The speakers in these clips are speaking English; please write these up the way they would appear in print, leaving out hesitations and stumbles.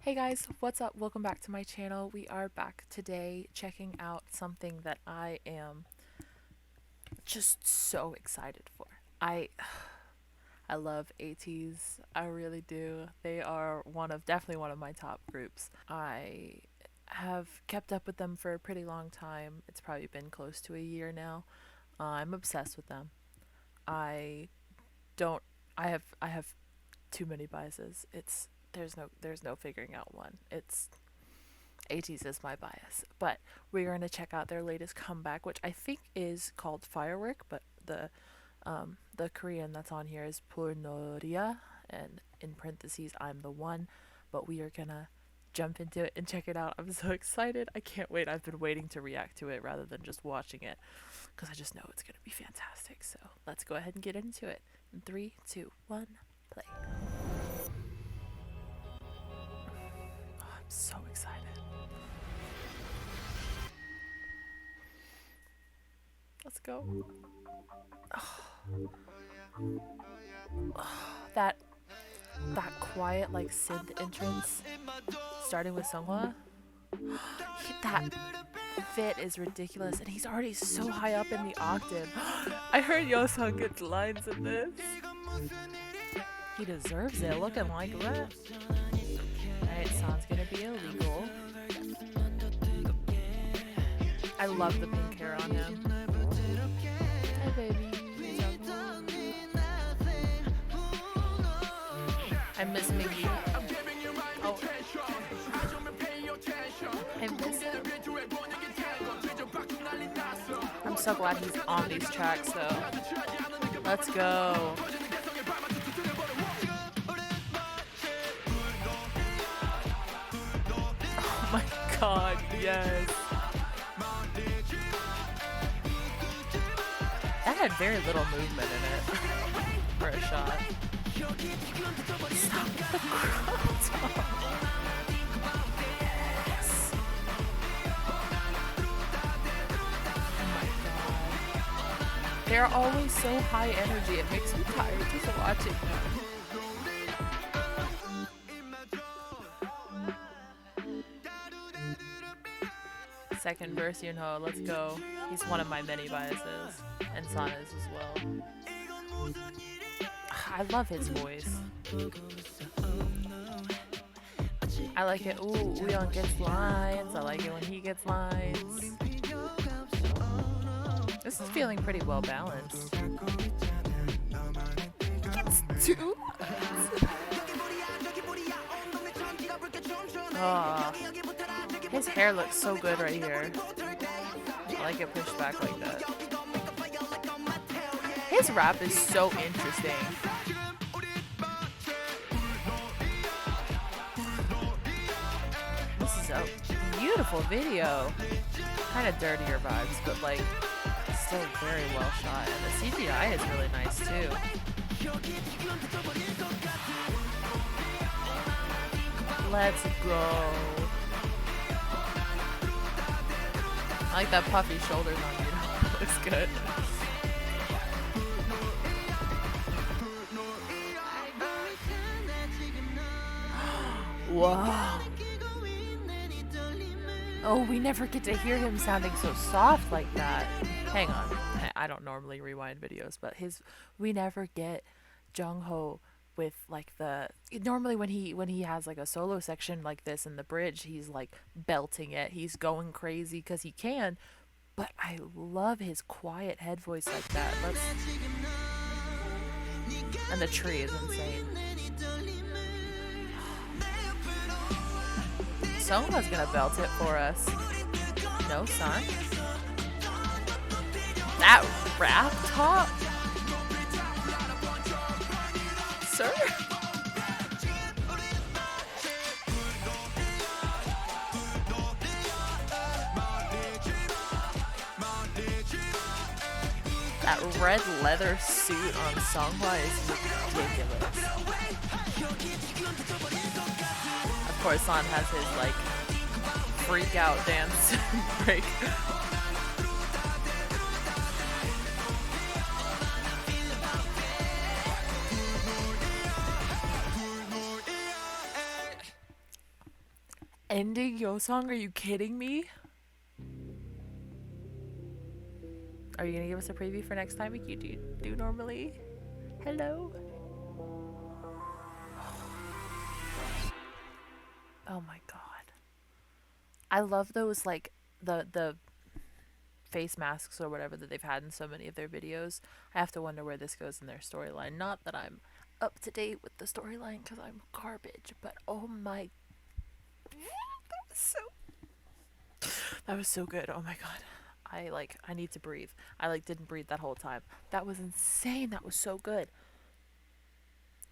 Hey guys, what's up? Welcome back to my channel. We are back today checking out something that I am just so excited for. I love ATEEZ. I really do. They are definitely one of my top groups. I have kept up with them for a pretty long time. It's probably been close to a year now. I'm obsessed with them. I don't I have too many biases. There's no figuring out one. It's ATEEZ is my bias. But we're going to check out their latest comeback, which I think is called Firework, but the Korean that's on here is Purnoria, and in parentheses, I'm the one. But we are gonna jump into it and check it out. I'm so excited. I can't wait. I've been waiting to react to it rather than just watching it because I just know it's gonna be fantastic. So let's go ahead and get into it. In 3, 2, 1, play. Oh, I'm so excited. Let's go. That quiet like synth entrance starting with Seonghwa. That fit is ridiculous, and he's already so high up in the octave. I heard Yosung get lines in this. He deserves it, looking like that. Alright, song's gonna be illegal. I love the pink hair on him. Hi baby. I miss Mingy. Oh. I miss him. I'm so glad he's on these tracks though. Let's go. Oh my god, yes. That had very little movement in it for a shot. Stop the crowd. Yes. Oh my god. They're always so high energy. It makes me tired just watching them. Second verse, you know, let's go. He's one of my many biases. And Sana's as well. I love his voice. I like it. Ooh, Uyeon gets lines. I like it when he gets lines. This is feeling pretty well balanced. He gets 2. Oh, his hair looks so good right here. I like it pushed back like that. His rap is so interesting. This is a beautiful video. Kind of dirtier vibes, but like still very well shot. And the CGI is really nice too. Let's go. I like that puffy shoulders on you. Looks good. Wow. Oh, we never get to hear him sounding so soft like that. Hang on. I don't normally rewind videos, but we never get Jungho with like normally when he has like a solo section like this in the bridge, he's like belting it. He's going crazy cuz he can. But I love his quiet head voice like that. And the tree is insane. Someone's gonna belt it for us. No, son. That rap top? Sir? That red leather suit on Seonghwa is ridiculous. Of course, San has his like freak out dance break. Ending Yo Song? Are you kidding me? Are you gonna give us a preview for next time like you do normally? Hello? Oh my god. I love those like the face masks or whatever that they've had in so many of their videos. I have to wonder where this goes in their storyline. Not that I'm up to date with the storyline because I'm garbage, but oh my, so that was so good. Oh my god. I need to breathe. I like didn't breathe that whole time. That was insane. That was so good.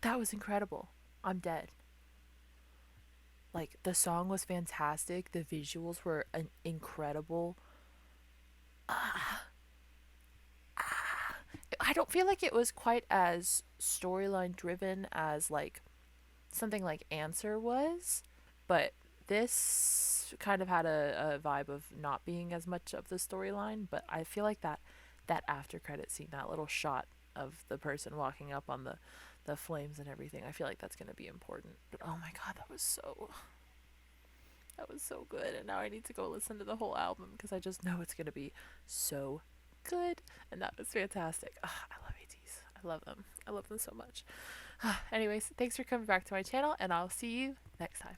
That was incredible. I'm dead. Like the song was fantastic. The visuals were incredible. I don't feel like it was quite as storyline driven as like something like Answer was, but this kind of had a vibe of not being as much of the storyline. But I feel like that after credit scene, that little shot of the person walking up on the flames and everything, I feel like that's gonna be important. But oh my god, that was so good, and now I need to go listen to the whole album because I just know it's gonna be so good, and that was fantastic. Ugh, I love ATEEZ. I love them. I love them so much. Anyways, thanks for coming back to my channel, and I'll see you next time.